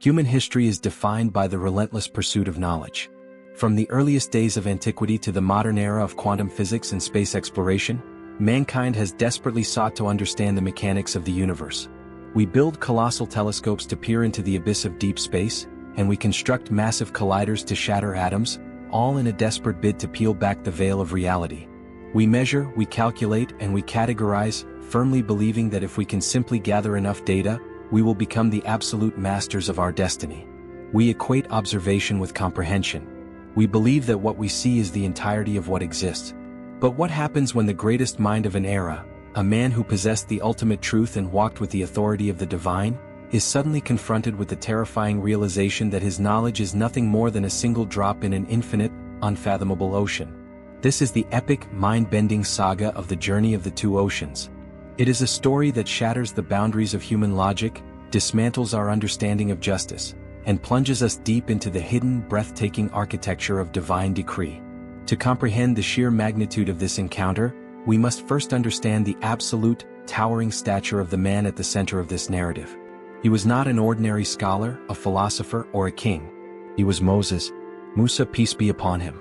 Human history is defined by the relentless pursuit of knowledge. From the earliest days of antiquity to the modern era of quantum physics and space exploration, mankind has desperately sought to understand the mechanics of the universe. We build colossal telescopes to peer into the abyss of deep space, and we construct massive colliders to shatter atoms, all in a desperate bid to peel back the veil of reality. We measure, we calculate, and we categorize, firmly believing that if we can simply gather enough data, we will become the absolute masters of our destiny. We equate observation with comprehension. We believe that what we see is the entirety of what exists. But what happens when the greatest mind of an era, a man who possessed the ultimate truth and walked with the authority of the divine, is suddenly confronted with the terrifying realization that his knowledge is nothing more than a single drop in an infinite, unfathomable ocean? This is the epic, mind-bending saga of the journey of the two oceans. It is a story that shatters the boundaries of human logic, dismantles our understanding of justice, and plunges us deep into the hidden, breathtaking architecture of divine decree. To comprehend the sheer magnitude of this encounter, we must first understand the absolute, towering stature of the man at the center of this narrative. He was not an ordinary scholar, a philosopher, or a king. He was Moses, Musa, peace be upon him.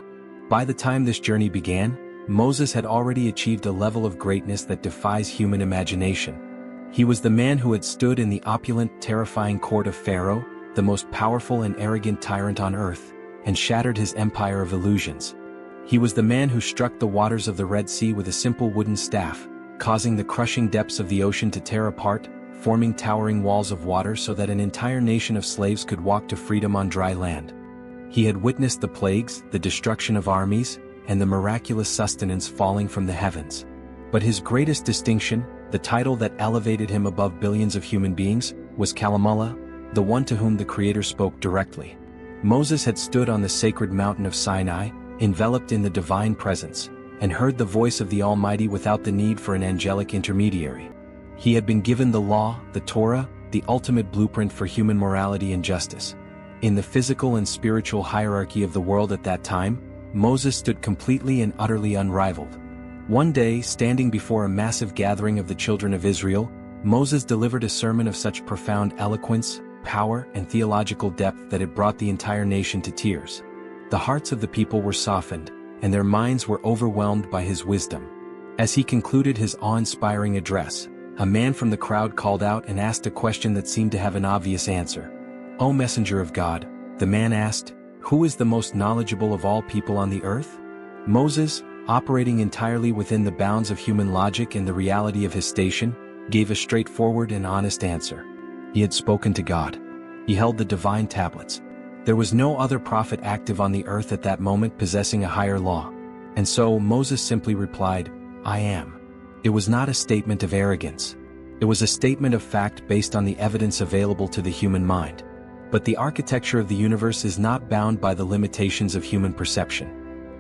By the time this journey began, Moses had already achieved a level of greatness that defies human imagination. He was the man who had stood in the opulent, terrifying court of Pharaoh, the most powerful and arrogant tyrant on earth, and shattered his empire of illusions. He was the man who struck the waters of the Red Sea with a simple wooden staff, causing the crushing depths of the ocean to tear apart, forming towering walls of water so that an entire nation of slaves could walk to freedom on dry land. He had witnessed the plagues, the destruction of armies, and the miraculous sustenance falling from the heavens. But his greatest distinction, the title that elevated him above billions of human beings, was Kalamullah, the one to whom the Creator spoke directly. Moses had stood on the sacred mountain of Sinai, enveloped in the divine presence, and heard the voice of the Almighty without the need for an angelic intermediary. He had been given the law, the Torah, the ultimate blueprint for human morality and justice. In the physical and spiritual hierarchy of the world at that time, Moses stood completely and utterly unrivaled. One day, standing before a massive gathering of the children of Israel, Moses delivered a sermon of such profound eloquence, power, and theological depth that it brought the entire nation to tears. The hearts of the people were softened, and their minds were overwhelmed by his wisdom. As he concluded his awe-inspiring address, a man from the crowd called out and asked a question that seemed to have an obvious answer. "O messenger of God," the man asked, "who is the most knowledgeable of all people on the earth?" Moses, operating entirely within the bounds of human logic and the reality of his station, gave a straightforward and honest answer. He had spoken to God. He held the divine tablets. There was no other prophet active on the earth at that moment possessing a higher law. And so Moses simply replied, "I am." It was not a statement of arrogance. It was a statement of fact based on the evidence available to the human mind. But the architecture of the universe is not bound by the limitations of human perception.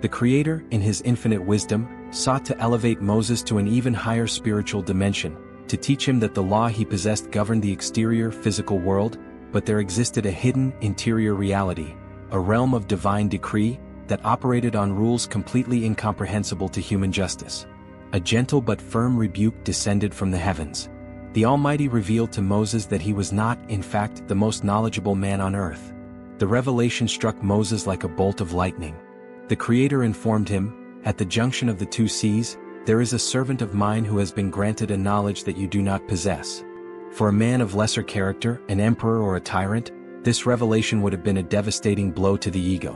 The Creator, in his infinite wisdom, sought to elevate Moses to an even higher spiritual dimension, to teach him that the law he possessed governed the exterior, physical world, but there existed a hidden, interior reality, a realm of divine decree, that operated on rules completely incomprehensible to human justice. A gentle but firm rebuke descended from the heavens. The Almighty revealed to Moses that he was not, in fact, the most knowledgeable man on earth. The revelation struck Moses like a bolt of lightning. The Creator informed him, "At the junction of the two seas, there is a servant of mine who has been granted a knowledge that you do not possess." For a man of lesser character, an emperor or a tyrant, this revelation would have been a devastating blow to the ego.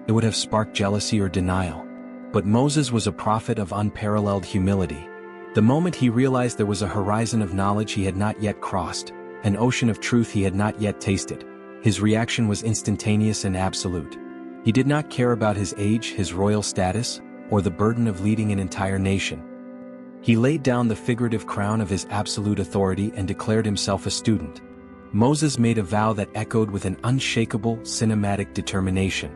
It would have sparked jealousy or denial. But Moses was a prophet of unparalleled humility. The moment he realized there was a horizon of knowledge he had not yet crossed, an ocean of truth he had not yet tasted, his reaction was instantaneous and absolute. He did not care about his age, his royal status, or the burden of leading an entire nation. He laid down the figurative crown of his absolute authority and declared himself a student. Moses made a vow that echoed with an unshakable, cinematic determination.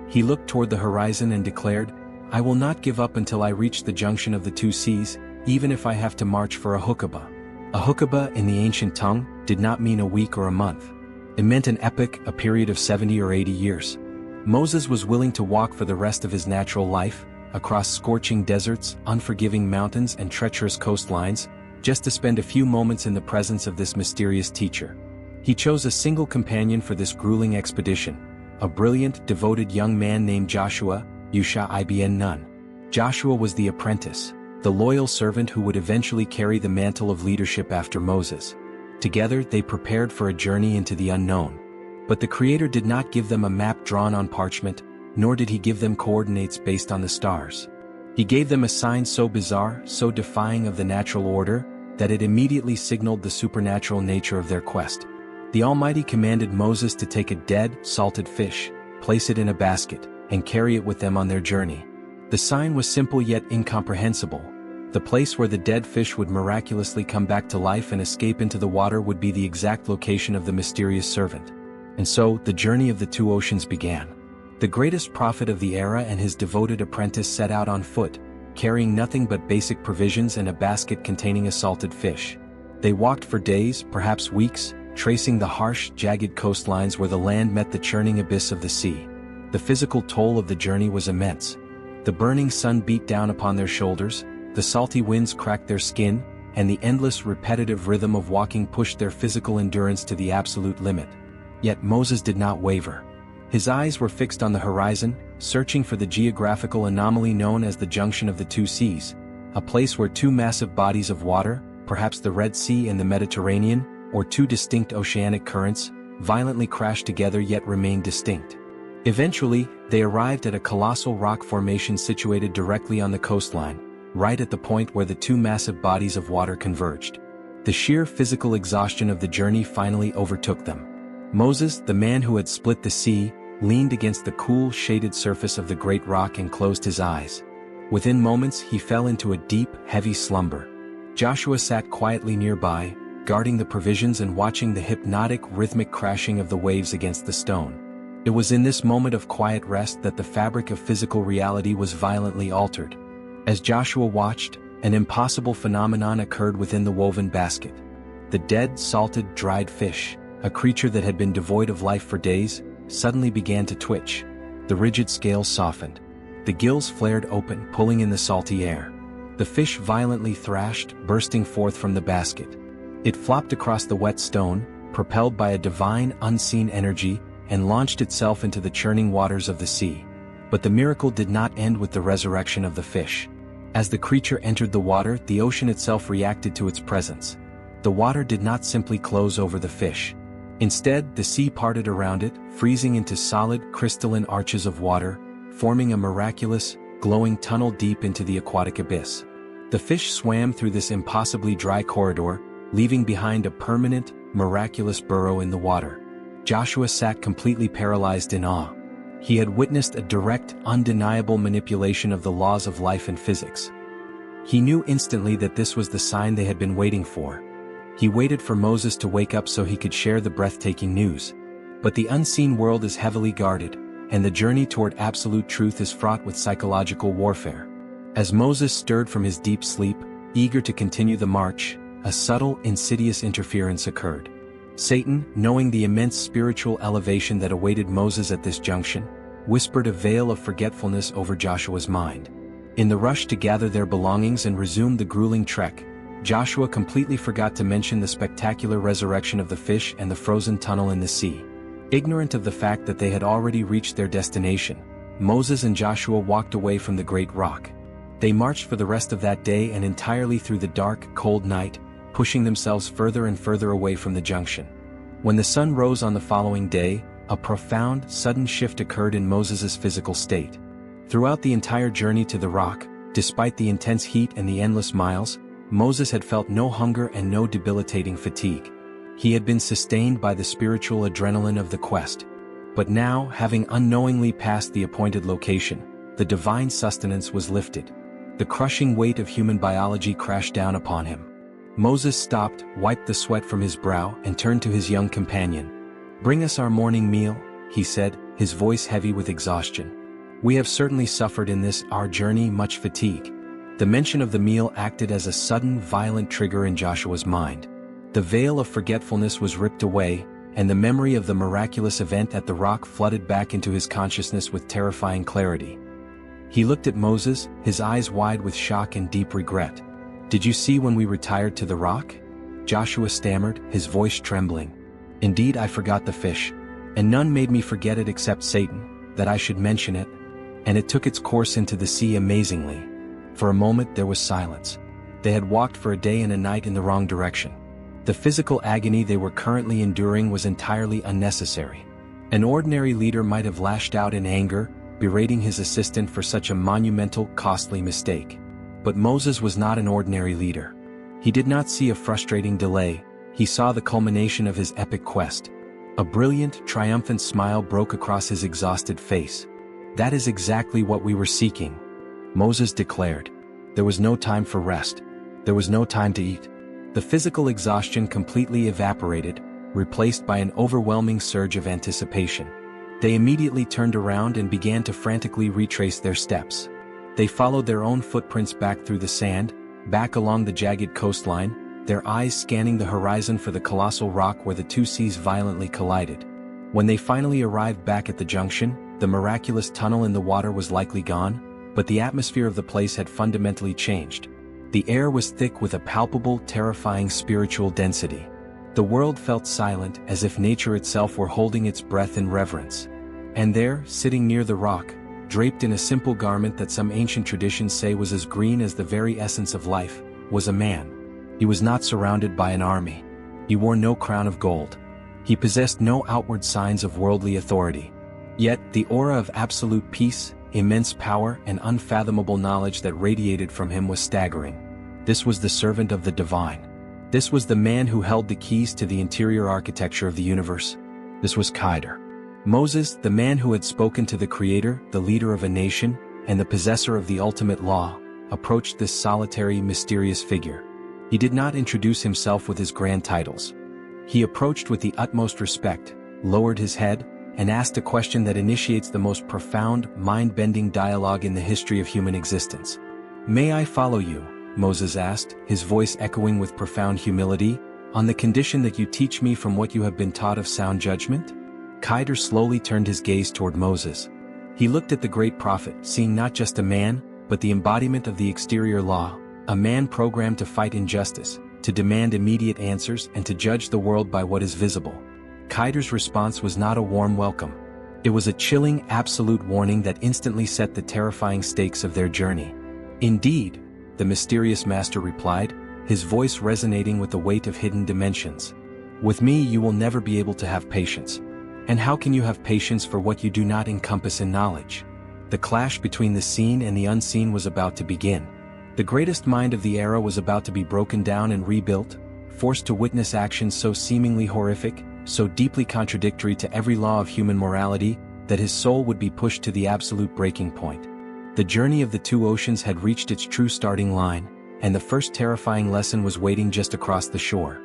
He looked toward the horizon and declared, "I will not give up until I reach the junction of the two seas, even if I have to march for a hukkabah." A hukkabah in the ancient tongue did not mean a week or a month. It meant an epoch, a period of 70 or 80 years. Moses was willing to walk for the rest of his natural life, across scorching deserts, unforgiving mountains and treacherous coastlines, just to spend a few moments in the presence of this mysterious teacher. He chose a single companion for this grueling expedition, a brilliant, devoted young man named Joshua, Yusha ibn Nun. Joshua was the apprentice, the loyal servant who would eventually carry the mantle of leadership after Moses. Together, they prepared for a journey into the unknown. But the Creator did not give them a map drawn on parchment, nor did he give them coordinates based on the stars. He gave them a sign so bizarre, so defying of the natural order, that it immediately signaled the supernatural nature of their quest. The Almighty commanded Moses to take a dead, salted fish, place it in a basket, and carry it with them on their journey. The sign was simple yet incomprehensible. The place where the dead fish would miraculously come back to life and escape into the water would be the exact location of the mysterious servant. And so, the journey of the two oceans began. The greatest prophet of the era and his devoted apprentice set out on foot, carrying nothing but basic provisions and a basket containing a salted fish. They walked for days, perhaps weeks, tracing the harsh, jagged coastlines where the land met the churning abyss of the sea. The physical toll of the journey was immense. The burning sun beat down upon their shoulders, the salty winds cracked their skin, and the endless, repetitive rhythm of walking pushed their physical endurance to the absolute limit. Yet Moses did not waver. His eyes were fixed on the horizon, searching for the geographical anomaly known as the junction of the two seas, a place where two massive bodies of water, perhaps the Red Sea and the Mediterranean, or two distinct oceanic currents, violently crashed together yet remained distinct. Eventually, they arrived at a colossal rock formation situated directly on the coastline, right at the point where the two massive bodies of water converged. The sheer physical exhaustion of the journey finally overtook them. Moses, the man who had split the sea, leaned against the cool, shaded surface of the great rock and closed his eyes. Within moments, he fell into a deep, heavy slumber. Joshua sat quietly nearby, guarding the provisions and watching the hypnotic, rhythmic crashing of the waves against the stone. It was in this moment of quiet rest that the fabric of physical reality was violently altered. As Joshua watched, an impossible phenomenon occurred within the woven basket. The dead, salted, dried fish, a creature that had been devoid of life for days, suddenly began to twitch. The rigid scales softened. The gills flared open, pulling in the salty air. The fish violently thrashed, bursting forth from the basket. It flopped across the wet stone, propelled by a divine, unseen energy, and launched itself into the churning waters of the sea. But the miracle did not end with the resurrection of the fish. As the creature entered the water, the ocean itself reacted to its presence. The water did not simply close over the fish. Instead, the sea parted around it, freezing into solid, crystalline arches of water, forming a miraculous, glowing tunnel deep into the aquatic abyss. The fish swam through this impossibly dry corridor, leaving behind a permanent, miraculous burrow in the water. Joshua sat completely paralyzed in awe. He had witnessed a direct, undeniable manipulation of the laws of life and physics. He knew instantly that this was the sign they had been waiting for. He waited for Moses to wake up so he could share the breathtaking news. But the unseen world is heavily guarded, and the journey toward absolute truth is fraught with psychological warfare. As Moses stirred from his deep sleep, eager to continue the march, a subtle, insidious interference occurred. Satan, knowing the immense spiritual elevation that awaited Moses at this junction, whispered a veil of forgetfulness over Joshua's mind. In the rush to gather their belongings and resume the grueling trek, Joshua completely forgot to mention the spectacular resurrection of the fish and the frozen tunnel in the sea. Ignorant of the fact that they had already reached their destination, Moses and Joshua walked away from the great rock. They marched for the rest of that day and entirely through the dark, cold night, pushing themselves further and further away from the junction. When the sun rose on the following day, a profound, sudden shift occurred in Moses' physical state. Throughout the entire journey to the rock, despite the intense heat and the endless miles, Moses had felt no hunger and no debilitating fatigue. He had been sustained by the spiritual adrenaline of the quest. But now, having unknowingly passed the appointed location, the divine sustenance was lifted. The crushing weight of human biology crashed down upon him. Moses stopped, wiped the sweat from his brow, and turned to his young companion. "Bring us our morning meal," he said, his voice heavy with exhaustion. "We have certainly suffered in this, our journey, much fatigue." The mention of the meal acted as a sudden, violent trigger in Joshua's mind. The veil of forgetfulness was ripped away, and the memory of the miraculous event at the rock flooded back into his consciousness with terrifying clarity. He looked at Moses, his eyes wide with shock and deep regret. "Did you see when we retired to the rock?" Joshua stammered, his voice trembling. Indeed, I forgot the fish, and none made me forget it except Satan, that I should mention it, and it took its course into the sea amazingly. For a moment there was silence. They had walked for a day and a night in the wrong direction. The physical agony they were currently enduring was entirely unnecessary. An ordinary leader might have lashed out in anger, berating his assistant for such a monumental, costly mistake. But Moses was not an ordinary leader. He did not see a frustrating delay, he saw the culmination of his epic quest. A brilliant, triumphant smile broke across his exhausted face. "That is exactly what we were seeking," Moses declared. There was no time for rest. There was no time to eat. The physical exhaustion completely evaporated, replaced by an overwhelming surge of anticipation. They immediately turned around and began to frantically retrace their steps. They followed their own footprints back through the sand, back along the jagged coastline, their eyes scanning the horizon for the colossal rock where the two seas violently collided. When they finally arrived back at the junction, the miraculous tunnel in the water was likely gone, but the atmosphere of the place had fundamentally changed. The air was thick with a palpable, terrifying spiritual density. The world felt silent, as if nature itself were holding its breath in reverence. And there, sitting near the rock, draped in a simple garment that some ancient traditions say was as green as the very essence of life, was a man. He was not surrounded by an army. He wore no crown of gold. He possessed no outward signs of worldly authority. Yet, the aura of absolute peace, immense power, and unfathomable knowledge that radiated from him was staggering. This was the servant of the divine. This was the man who held the keys to the interior architecture of the universe. This was Khidr. Moses, the man who had spoken to the Creator, the leader of a nation, and the possessor of the ultimate law, approached this solitary, mysterious figure. He did not introduce himself with his grand titles. He approached with the utmost respect, lowered his head, and asked a question that initiates the most profound, mind-bending dialogue in the history of human existence. "May I follow you?" Moses asked, his voice echoing with profound humility, "on the condition that you teach me from what you have been taught of sound judgment?" Khidr slowly turned his gaze toward Moses. He looked at the great prophet, seeing not just a man, but the embodiment of the exterior law, a man programmed to fight injustice, to demand immediate answers, and to judge the world by what is visible. Khidr's response was not a warm welcome. It was a chilling, absolute warning that instantly set the terrifying stakes of their journey. "Indeed," the mysterious master replied, his voice resonating with the weight of hidden dimensions. "With me you will never be able to have patience. And how can you have patience for what you do not encompass in knowledge?" The clash between the seen and the unseen was about to begin. The greatest mind of the era was about to be broken down and rebuilt, forced to witness actions so seemingly horrific, so deeply contradictory to every law of human morality, that his soul would be pushed to the absolute breaking point. The journey of the two oceans had reached its true starting line, and the first terrifying lesson was waiting just across the shore.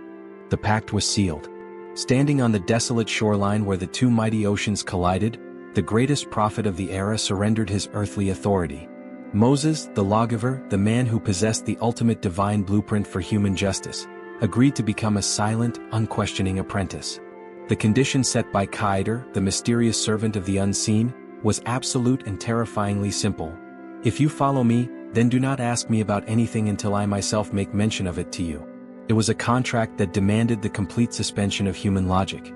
The pact was sealed. Standing on the desolate shoreline where the two mighty oceans collided, the greatest prophet of the era surrendered his earthly authority. Moses, the lawgiver, the man who possessed the ultimate divine blueprint for human justice, agreed to become a silent, unquestioning apprentice. The condition set by Khidr, the mysterious servant of the unseen, was absolute and terrifyingly simple. "If you follow me, then do not ask me about anything until I myself make mention of it to you." It was a contract that demanded the complete suspension of human logic.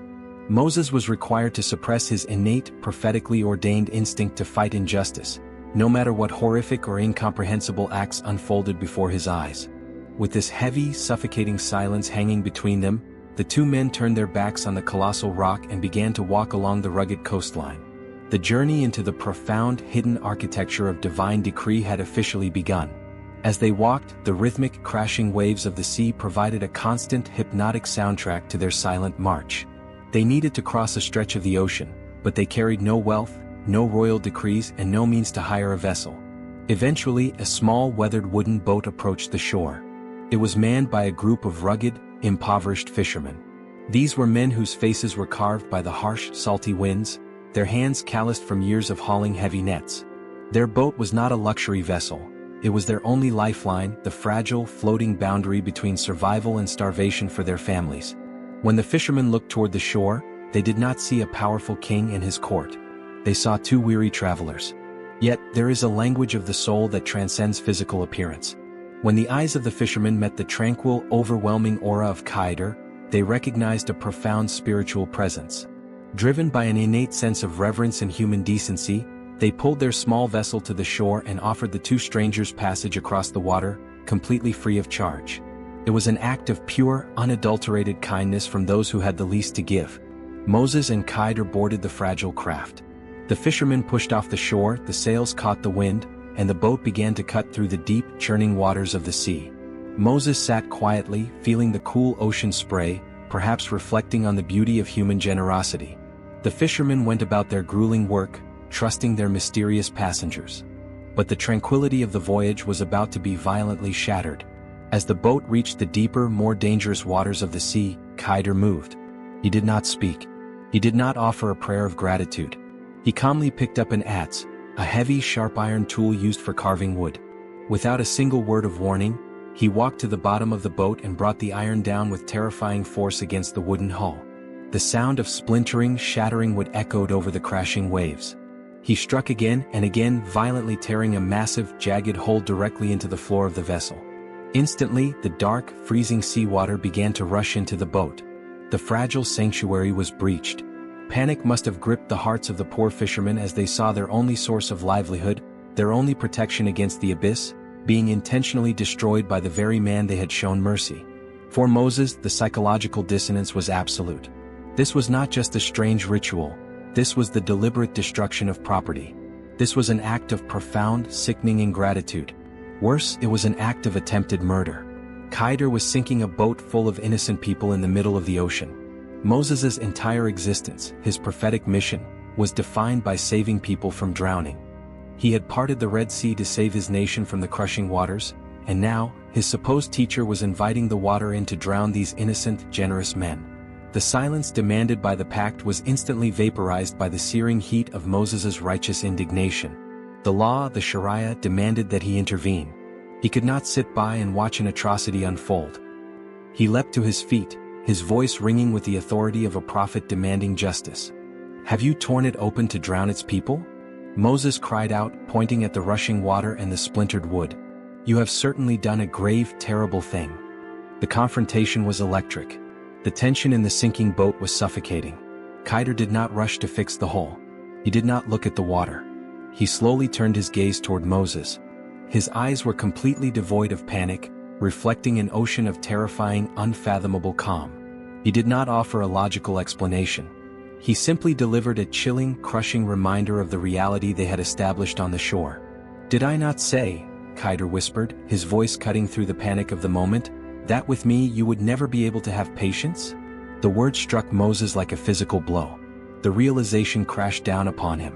Moses was required to suppress his innate, prophetically ordained instinct to fight injustice, no matter what horrific or incomprehensible acts unfolded before his eyes. With this heavy, suffocating silence hanging between them, the two men turned their backs on the colossal rock and began to walk along the rugged coastline. The journey into the profound, hidden architecture of divine decree had officially begun. As they walked, the rhythmic, crashing waves of the sea provided a constant, hypnotic soundtrack to their silent march. They needed to cross a stretch of the ocean, but they carried no wealth, no royal decrees, and no means to hire a vessel. Eventually, a small, weathered wooden boat approached the shore. It was manned by a group of rugged, impoverished fishermen. These were men whose faces were carved by the harsh, salty winds, their hands calloused from years of hauling heavy nets. Their boat was not a luxury vessel. It was their only lifeline, the fragile, floating boundary between survival and starvation for their families. When the fishermen looked toward the shore, they did not see a powerful king and his court. They saw two weary travelers. Yet, there is a language of the soul that transcends physical appearance. When the eyes of the fishermen met the tranquil, overwhelming aura of Khidr, they recognized a profound spiritual presence. Driven by an innate sense of reverence and human decency, they pulled their small vessel to the shore and offered the two strangers passage across the water, completely free of charge. It was an act of pure, unadulterated kindness from those who had the least to give. Moses and Khidr boarded the fragile craft. The fishermen pushed off the shore, the sails caught the wind, and the boat began to cut through the deep, churning waters of the sea. Moses sat quietly, feeling the cool ocean spray, perhaps reflecting on the beauty of human generosity. The fishermen went about their grueling work, trusting their mysterious passengers. But the tranquility of the voyage was about to be violently shattered. As the boat reached the deeper, more dangerous waters of the sea, Khidr moved. He did not speak. He did not offer a prayer of gratitude. He calmly picked up an adze, a heavy, sharp iron tool used for carving wood. Without a single word of warning, he walked to the bottom of the boat and brought the iron down with terrifying force against the wooden hull. The sound of splintering, shattering wood echoed over the crashing waves. He struck again and again, violently tearing a massive, jagged hole directly into the floor of the vessel. Instantly, the dark, freezing seawater began to rush into the boat. The fragile sanctuary was breached. Panic must have gripped the hearts of the poor fishermen as they saw their only source of livelihood, their only protection against the abyss, being intentionally destroyed by the very man they had shown mercy. For Moses, the psychological dissonance was absolute. This was not just a strange ritual. This was the deliberate destruction of property. This was an act of profound, sickening ingratitude. Worse, it was an act of attempted murder. Khidr was sinking a boat full of innocent people in the middle of the ocean. Moses's entire existence, his prophetic mission, was defined by saving people from drowning. He had parted the Red Sea to save his nation from the crushing waters, and now, his supposed teacher was inviting the water in to drown these innocent, generous men. The silence demanded by the pact was instantly vaporized by the searing heat of Moses's righteous indignation. The law, the Sharia, demanded that he intervene. He could not sit by and watch an atrocity unfold. He leapt to his feet, his voice ringing with the authority of a prophet demanding justice. "Have you torn it open to drown its people?" Moses cried out, pointing at the rushing water and the splintered wood. "You have certainly done a grave, terrible thing." The confrontation was electric. The tension in the sinking boat was suffocating. Khidr did not rush to fix the hole. He did not look at the water. He slowly turned his gaze toward Moses. His eyes were completely devoid of panic, reflecting an ocean of terrifying, unfathomable calm. He did not offer a logical explanation. He simply delivered a chilling, crushing reminder of the reality they had established on the shore. "Did I not say," Khidr whispered, his voice cutting through the panic of the moment, "that with me you would never be able to have patience?" The word struck Moses like a physical blow. The realization crashed down upon him.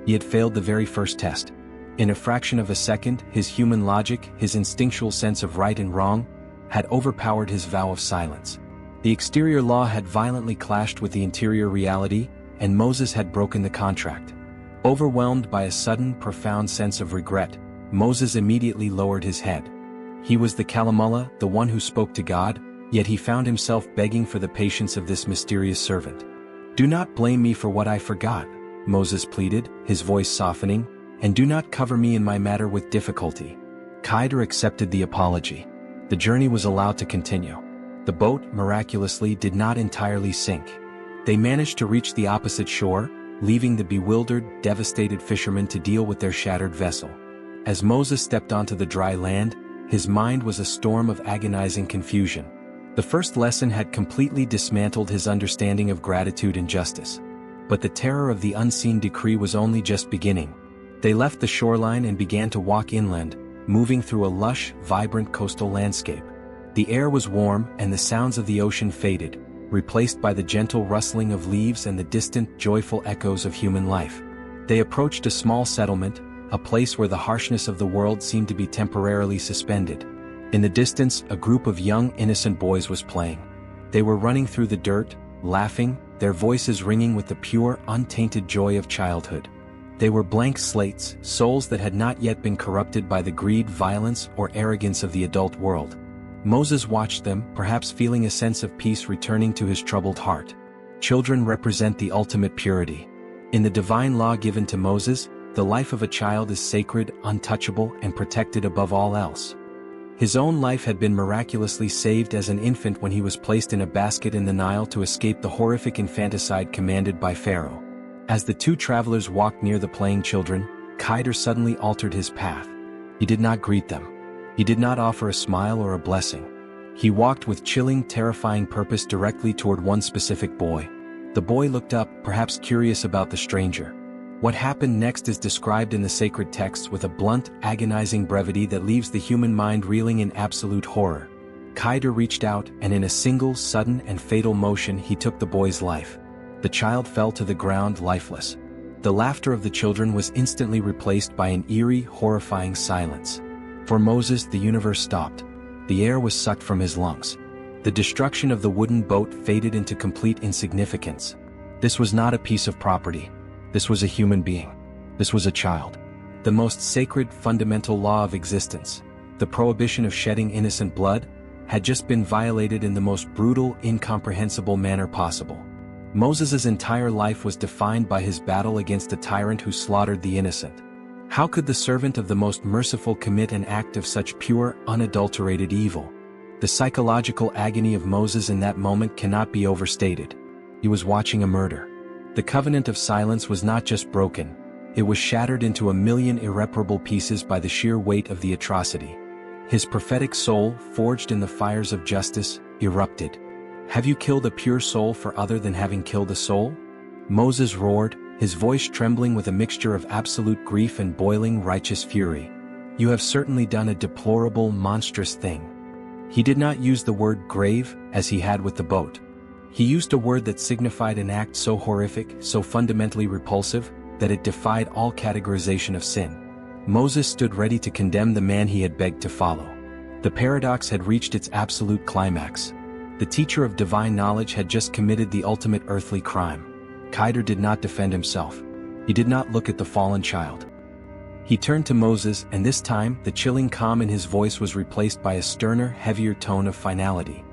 He had failed the very first test. In a fraction of a second, his human logic, his instinctual sense of right and wrong, had overpowered his vow of silence. The exterior law had violently clashed with the interior reality, and Moses had broken the contract. Overwhelmed by a sudden, profound sense of regret, Moses immediately lowered his head. He was the Kalamullah, the one who spoke to God, yet he found himself begging for the patience of this mysterious servant. "Do not blame me for what I forgot," Moses pleaded, his voice softening, "and do not cover me in my matter with difficulty." Khidr accepted the apology. The journey was allowed to continue. The boat, miraculously, did not entirely sink. They managed to reach the opposite shore, leaving the bewildered, devastated fishermen to deal with their shattered vessel. As Moses stepped onto the dry land, his mind was a storm of agonizing confusion. The first lesson had completely dismantled his understanding of gratitude and justice. But the terror of the unseen decree was only just beginning. They left the shoreline and began to walk inland, moving through a lush, vibrant coastal landscape. The air was warm and the sounds of the ocean faded, replaced by the gentle rustling of leaves and the distant, joyful echoes of human life. They approached a small settlement, a place where the harshness of the world seemed to be temporarily suspended. In the distance, a group of young, innocent boys was playing. They were running through the dirt, laughing, their voices ringing with the pure, untainted joy of childhood. They were blank slates, souls that had not yet been corrupted by the greed, violence, or arrogance of the adult world. Moses watched them, perhaps feeling a sense of peace returning to his troubled heart. Children represent the ultimate purity. In the divine law given to Moses, the life of a child is sacred, untouchable, and protected above all else. His own life had been miraculously saved as an infant when he was placed in a basket in the Nile to escape the horrific infanticide commanded by Pharaoh. As the two travelers walked near the playing children, Khidr suddenly altered his path. He did not greet them. He did not offer a smile or a blessing. He walked with chilling, terrifying purpose directly toward one specific boy. The boy looked up, perhaps curious about the stranger. What happened next is described in the sacred texts with a blunt, agonizing brevity that leaves the human mind reeling in absolute horror. Khidr reached out, and in a single, sudden and fatal motion he took the boy's life. The child fell to the ground lifeless. The laughter of the children was instantly replaced by an eerie, horrifying silence. For Moses, the universe stopped. The air was sucked from his lungs. The destruction of the wooden boat faded into complete insignificance. This was not a piece of property. This was a human being. This was a child. The most sacred, fundamental law of existence, the prohibition of shedding innocent blood, had just been violated in the most brutal, incomprehensible manner possible. Moses's entire life was defined by his battle against a tyrant who slaughtered the innocent. How could the servant of the most merciful commit an act of such pure, unadulterated evil? The psychological agony of Moses in that moment cannot be overstated. He was watching a murder. The covenant of silence was not just broken, it was shattered into a million irreparable pieces by the sheer weight of the atrocity. His prophetic soul, forged in the fires of justice, erupted. Have you killed a pure soul for other than having killed a soul? Moses roared, his voice trembling with a mixture of absolute grief and boiling righteous fury. You have certainly done a deplorable, monstrous thing. He did not use the word grave, as he had with the boat. He used a word that signified an act so horrific, so fundamentally repulsive, that it defied all categorization of sin. Moses stood ready to condemn the man he had begged to follow. The paradox had reached its absolute climax. The teacher of divine knowledge had just committed the ultimate earthly crime. Khidr did not defend himself. He did not look at the fallen child. He turned to Moses, and this time, the chilling calm in his voice was replaced by a sterner, heavier tone of finality.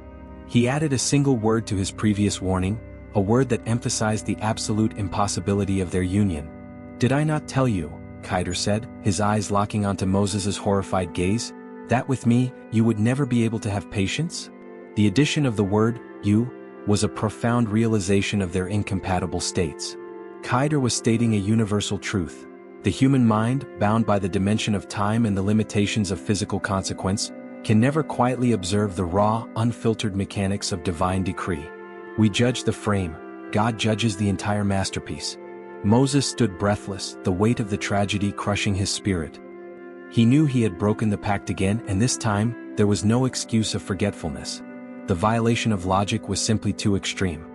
He added a single word to his previous warning, a word that emphasized the absolute impossibility of their union. Did I not tell you, Khidr said, his eyes locking onto Moses's horrified gaze, that with me, you would never be able to have patience? The addition of the word, you, was a profound realization of their incompatible states. Khidr was stating a universal truth. The human mind, bound by the dimension of time and the limitations of physical consequence, can never quietly observe the raw, unfiltered mechanics of divine decree. We judge the frame, God judges the entire masterpiece. Moses stood breathless, the weight of the tragedy crushing his spirit. He knew he had broken the pact again, and this time, there was no excuse of forgetfulness. The violation of logic was simply too extreme.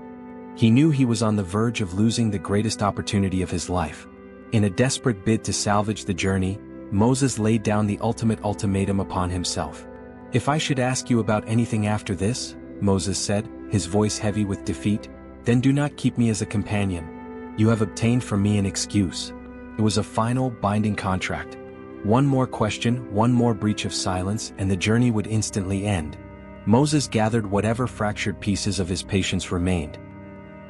He knew he was on the verge of losing the greatest opportunity of his life. In a desperate bid to salvage the journey, Moses laid down the ultimate ultimatum upon himself. If I should ask you about anything after this, Moses said, his voice heavy with defeat, then do not keep me as a companion. You have obtained from me an excuse. It was a final, binding contract. One more question, one more breach of silence, and the journey would instantly end. Moses gathered whatever fractured pieces of his patience remained.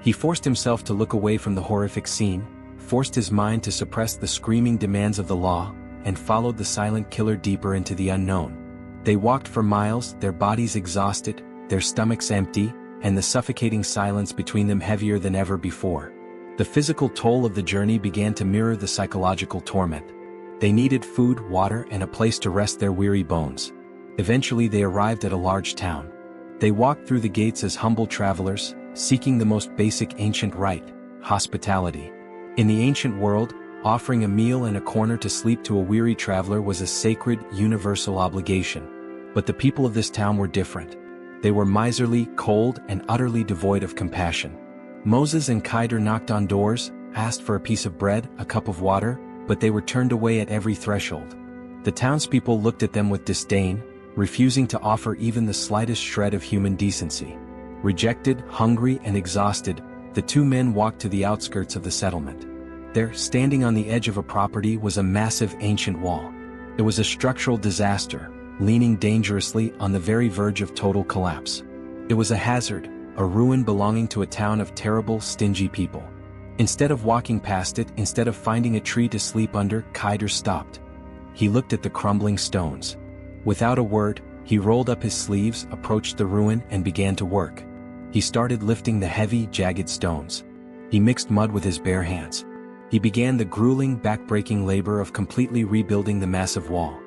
He forced himself to look away from the horrific scene, forced his mind to suppress the screaming demands of the law, and followed the silent killer deeper into the unknown. They walked for miles, their bodies exhausted, their stomachs empty, and the suffocating silence between them heavier than ever before. The physical toll of the journey began to mirror the psychological torment. They needed food, water, and a place to rest their weary bones. Eventually they arrived at a large town. They walked through the gates as humble travelers, seeking the most basic ancient right, hospitality. In the ancient world, offering a meal and a corner to sleep to a weary traveler was a sacred, universal obligation. But the people of this town were different. They were miserly, cold, and utterly devoid of compassion. Moses and Khidr knocked on doors, asked for a piece of bread, a cup of water, but they were turned away at every threshold. The townspeople looked at them with disdain, refusing to offer even the slightest shred of human decency. Rejected, hungry, and exhausted, the two men walked to the outskirts of the settlement. There, standing on the edge of a property, was a massive ancient wall. It was a structural disaster, leaning dangerously on the very verge of total collapse. It was a hazard, a ruin belonging to a town of terrible, stingy people. Instead of walking past it, instead of finding a tree to sleep under, Khidr stopped. He looked at the crumbling stones. Without a word, He rolled up his sleeves, approached the ruin, and began to work. He started lifting the heavy, jagged stones. He mixed mud with his bare hands. He began the grueling, back-breaking labor of completely rebuilding the massive wall.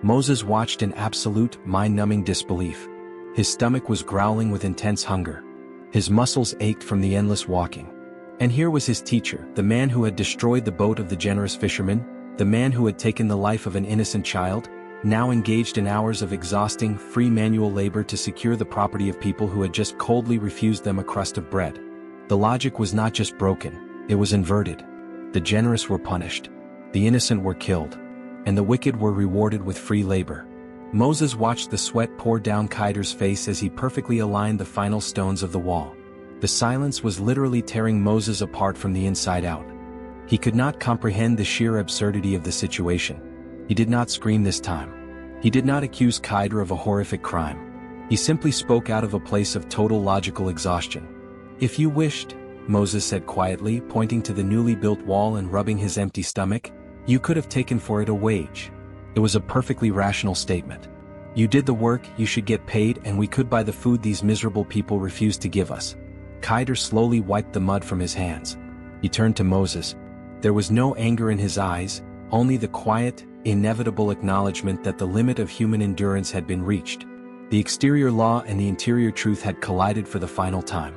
Moses watched in absolute, mind-numbing disbelief. His stomach was growling with intense hunger. His muscles ached from the endless walking. And here was his teacher, the man who had destroyed the boat of the generous fisherman, the man who had taken the life of an innocent child, now engaged in hours of exhausting, free manual labor to secure the property of people who had just coldly refused them a crust of bread. The logic was not just broken, it was inverted. The generous were punished, the innocent were killed, and the wicked were rewarded with free labor. Moses watched the sweat pour down Khidr's face as he perfectly aligned the final stones of the wall. The silence was literally tearing Moses apart from the inside out. He could not comprehend the sheer absurdity of the situation. He did not scream this time. He did not accuse Khidr of a horrific crime. He simply spoke out of a place of total logical exhaustion. "If you wished," Moses said quietly, pointing to the newly built wall and rubbing his empty stomach, "you could have taken for it a wage." It was a perfectly rational statement. "You did the work, you should get paid, and we could buy the food these miserable people refused to give us." Khidr slowly wiped the mud from his hands. He turned to Moses. There was no anger in his eyes, only the quiet, inevitable acknowledgement that the limit of human endurance had been reached. The exterior law and the interior truth had collided for the final time.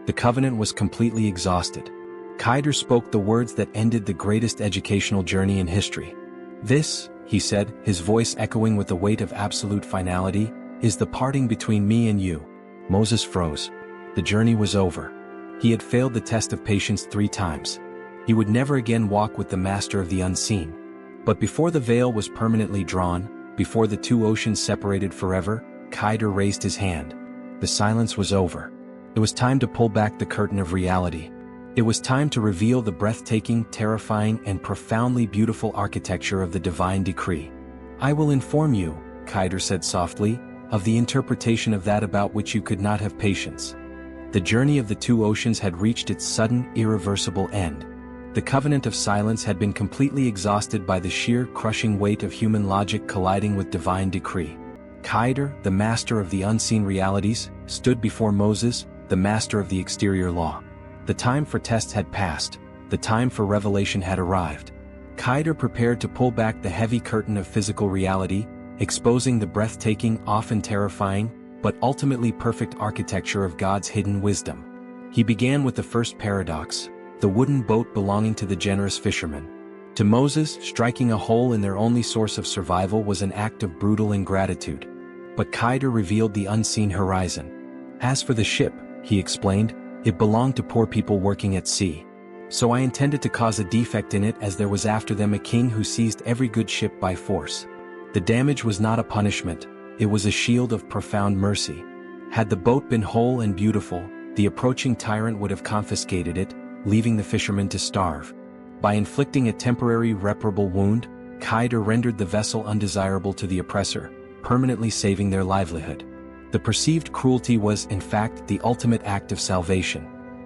The covenant was completely exhausted. Khidr spoke the words that ended the greatest educational journey in history. "This," he said, his voice echoing with the weight of absolute finality, "is the parting between me and you." Moses froze. The journey was over. He had failed the test of patience 3 times. He would never again walk with the master of the unseen. But before the veil was permanently drawn, before the 2 oceans separated forever, Khidr raised his hand. The silence was over. It was time to pull back the curtain of reality. It was time to reveal the breathtaking, terrifying, and profoundly beautiful architecture of the divine decree. "I will inform you," Khidr said softly, "of the interpretation of that about which you could not have patience." The journey of the 2 oceans had reached its sudden, irreversible end. The covenant of silence had been completely exhausted by the sheer, crushing weight of human logic colliding with divine decree. Khidr, the master of the unseen realities, stood before Moses, the master of the exterior law. The time for test had passed. The time for revelation had arrived. Khidr prepared to pull back the heavy curtain of physical reality, exposing the breathtaking, often terrifying, but ultimately perfect architecture of God's hidden wisdom. He began with the first paradox, the wooden boat belonging to the generous fisherman. To Moses, striking a hole in their only source of survival was an act of brutal ingratitude. But Khidr revealed the unseen horizon. "As for the ship," he explained, "it belonged to poor people working at sea. So I intended to cause a defect in it, as there was after them a king who seized every good ship by force. The damage was not a punishment, it was a shield of profound mercy. Had the boat been whole and beautiful, the approaching tyrant would have confiscated it, leaving the fishermen to starve. By inflicting a temporary reparable wound, Khidr rendered the vessel undesirable to the oppressor, permanently saving their livelihood. The perceived cruelty was, in fact, the ultimate act of salvation."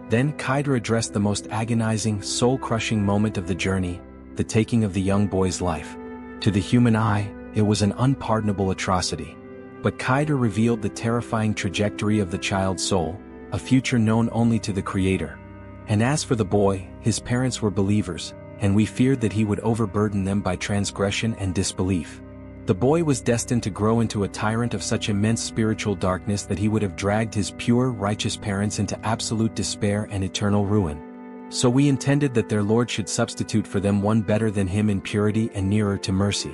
Then Khidr addressed the most agonizing, soul-crushing moment of the journey, the taking of the young boy's life. To the human eye, it was an unpardonable atrocity. But Khidr revealed the terrifying trajectory of the child's soul, a future known only to the Creator. "And as for the boy, his parents were believers, and we feared that he would overburden them by transgression and disbelief. The boy was destined to grow into a tyrant of such immense spiritual darkness that he would have dragged his pure, righteous parents into absolute despair and eternal ruin. So we intended that their Lord should substitute for them one better than him in purity and nearer to mercy.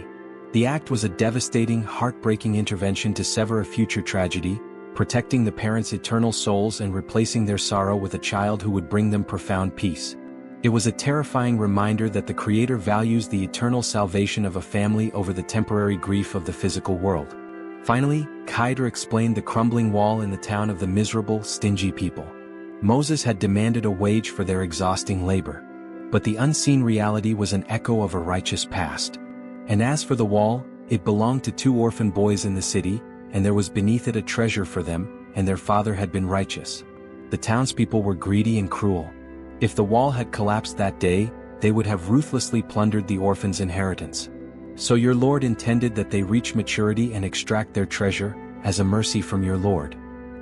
The act was a devastating, heartbreaking intervention to sever a future tragedy, protecting the parents' eternal souls and replacing their sorrow with a child who would bring them profound peace. It was a terrifying reminder that the Creator values the eternal salvation of a family over the temporary grief of the physical world." Finally, Khidr explained the crumbling wall in the town of the miserable, stingy people. Moses had demanded a wage for their exhausting labor. But the unseen reality was an echo of a righteous past. And as for the wall, it belonged to 2 orphan boys in the city, and there was beneath it a treasure for them, and their father had been righteous. The townspeople were greedy and cruel. If the wall had collapsed that day, they would have ruthlessly plundered the orphans' inheritance. So your Lord intended that they reach maturity and extract their treasure, as a mercy from your Lord.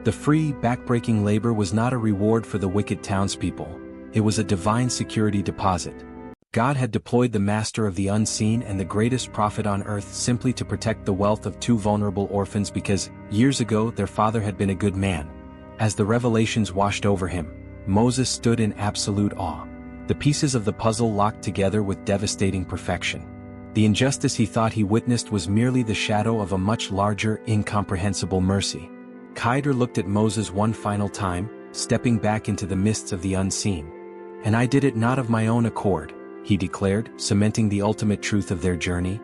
The free, backbreaking labor was not a reward for the wicked townspeople, it was a divine security deposit. God had deployed the master of the unseen and the greatest prophet on earth simply to protect the wealth of two vulnerable orphans because, years ago, their father had been a good man. As the revelations washed over him, Moses stood in absolute awe. The pieces of the puzzle locked together with devastating perfection. The injustice he thought he witnessed was merely the shadow of a much larger, incomprehensible mercy. Al-Khidr looked at Moses one final time, stepping back into the mists of the unseen. "And I did it not of my own accord," he declared, cementing the ultimate truth of their journey.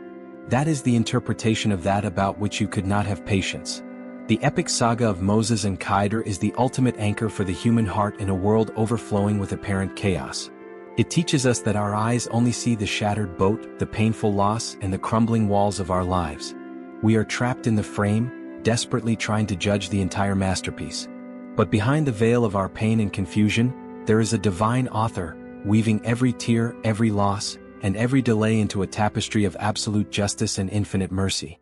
That is the interpretation of that about which you could not have patience. The epic saga of Moses and Al-Khidr is the ultimate anchor for the human heart in a world overflowing with apparent chaos. It teaches us that our eyes only see the shattered boat, the painful loss, and the crumbling walls of our lives. We are trapped in the frame, desperately trying to judge the entire masterpiece. But behind the veil of our pain and confusion, there is a divine author, weaving every tear, every loss, and every delay into a tapestry of absolute justice and infinite mercy.